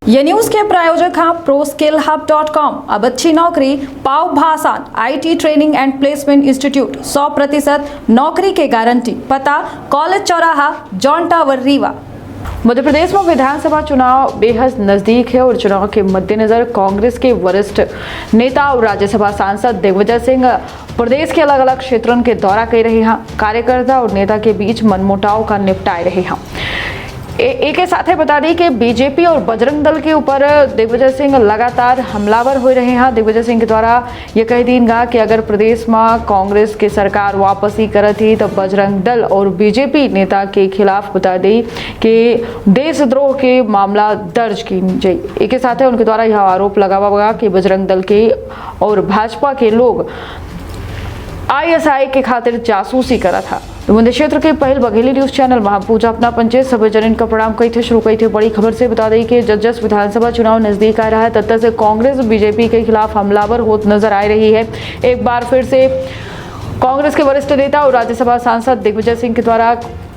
ये न्यूज के प्रायोजक हैं ProSkillHub.com। अब अच्छी नौकरी पाओ भाषण IT training and placement institute 100% नौकरी के गारंटी। पता कॉलेज चौराहा जॉन टावर रीवा। मध्य प्रदेश में विधानसभा चुनाव बेहद नजदीक है और चुनाव के मद्देनजर कांग्रेस के वरिष्ठ नेता और राज्यसभा सांसद दिग्विजय सिंह प्रदेश के अलग अलग क्षेत्रों के दौरा कर रहे हैं। कार्यकर्ता और नेता के बीच मनमुटाव का निपटाए रहे हैं। एक के साथ बता दें कि बीजेपी और बजरंग दल के ऊपर दिग्विजय सिंह लगातार हमलावर हो रहे हैं। दिग्विजय सिंह के द्वारा ये कह दीनगा कि अगर प्रदेश में कांग्रेस की सरकार वापसी करत ही तो बजरंग दल और बीजेपी नेता के खिलाफ बता दें कि देशद्रोह के मामला दर्ज की जाए। एक के साथ उनके द्वारा यह आरोप लगावा कि बजरंग दल के और भाजपा के लोग ISI के खातिर जासूसी करा था। मुंदे क्षेत्र के पहल बघेली न्यूज चैनल महापूजा अपना पंचायत सभी जन का प्रणाम कई थे शुरू कई थे। बड़ी खबर से बता दें कि जस विधानसभा चुनाव नजदीक आ रहा है तब से कांग्रेस बीजेपी के खिलाफ हमलावर होत नजर आ रही है। एक बार फिर से कांग्रेस के वरिष्ठ नेता और राज्यसभा सांसद दिग्विजय सिंह के द्वारा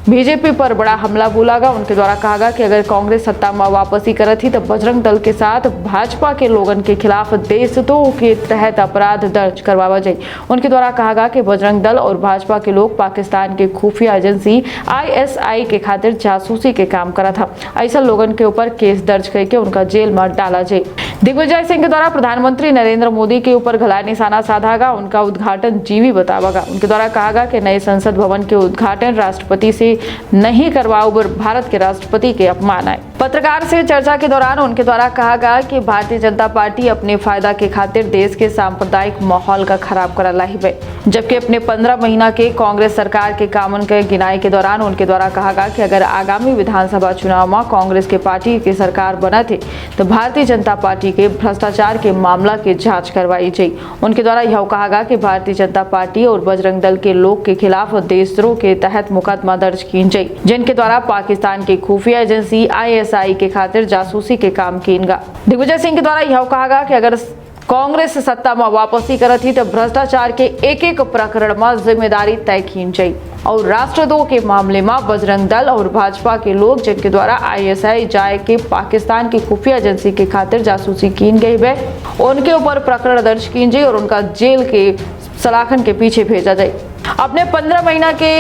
बीजेपी पर बड़ा हमला बोलागा। उनके द्वारा कहा कि अगर कांग्रेस सत्ता में वापसी करत ही तो बजरंग दल के साथ भाजपा के लोगन के खिलाफ देशद्रोह के तहत अपराध दर्ज करवावा जाए। उनके द्वारा कहा कि बजरंग दल और भाजपा के लोग पाकिस्तान के खुफिया एजेंसी ISI के खातिर जासूसी के काम करा था। ऐसा लोगन के ऊपर केस दर्ज करके उनका जेल में डाला जाए। दिग्विजय सिंह के द्वारा प्रधानमंत्री नरेंद्र मोदी के ऊपर घला निशाना साधागा। उनका उद्घाटन जीवी बतावागा। उनके द्वारा कहा कि नए संसद भवन के उद्घाटन राष्ट्रपति से नहीं करवाओ पर भारत के राष्ट्रपति के अपमान आए। पत्रकार से चर्चा के दौरान उनके द्वारा कहा गया कि भारतीय जनता पार्टी अपने फायदा के खातिर देश के सांप्रदायिक माहौल का खराब कर लाई है, जबकि अपने 15 महीना के कांग्रेस सरकार के कामन के गिनाई के दौरान उनके द्वारा कहा गया कि अगर आगामी विधानसभा चुनाव में कांग्रेस के पार्टी की सरकार बना थे तो भारतीय जनता पार्टी के भ्रष्टाचार के मामला की जांच करवाई जाए। उनके द्वारा यह कहा गया कि भारतीय जनता पार्टी और बजरंग दल के लोग के खिलाफ देशद्रोह के तहत मुकदमा दर्ज की जाए, जिनके द्वारा पाकिस्तान की खुफिया एजेंसी ISI के खातिर जासूसी के काम कीनगा। दिग्विजय सिंह के द्वारा यह कहा गया कि अगर कांग्रेस सत्ता में वापसी करत ही तो भ्रष्टाचार के एक प्रकरण में जिम्मेदारी तय की जाए और राष्ट्रद्रोह के मामले में बजरंग दल और भाजपा के लोग जिनके द्वारा ISI जाए के पाकिस्तान की खुफिया एजेंसी के खातिर जासूसी की गई है उनके ऊपर प्रकरण दर्ज की जाए और उनका जेल के सलाखन के पीछे भेजा जाए। अपने 15 महीना के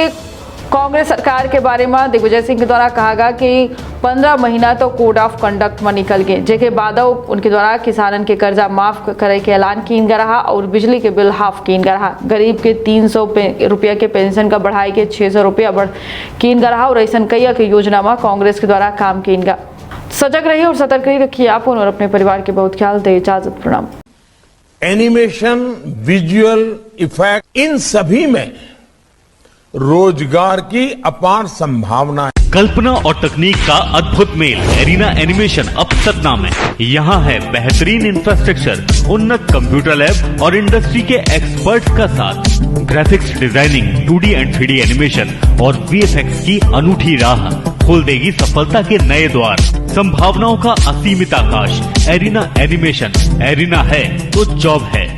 कांग्रेस सरकार के बारे में दिग्विजय सिंह के द्वारा कहा गया कि 15 महीना तो कोड ऑफ कंडक्ट में निकल गए, जेके बाद उनके द्वारा किसानन के कर्जा माफ करे के ऐलान कीन गया रहा और बिजली के बिल हाफ कीन गया रहा। गरीब के 300 रुपया के पेंशन का बढ़ाई के 600 रुपया कीन गया रहा और ऐसा कई के योजना में कांग्रेस के द्वारा काम कीन गया। सजग रहिए और सतर्क रखिए आप और अपने परिवार के बहुत ख्याल दे। इजाजत, प्रणाम। एनिमेशन, विजुअल इफेक्ट, इन सभी में रोजगार की अपार संभावना है। कल्पना और तकनीक का अद्भुत मेल एरिना एनिमेशन अब सतना में। यहाँ है बेहतरीन इंफ्रास्ट्रक्चर, उन्नत कंप्यूटर लैब और इंडस्ट्री के एक्सपर्ट्स का साथ। Graphics designing, 2D and 3D animation और VFX की अनूठी राह खोल देगी सफलता के नए द्वार। संभावनाओं का असीमित आकाश। एरिना एनिमेशन, एरिना है तो जॉब है।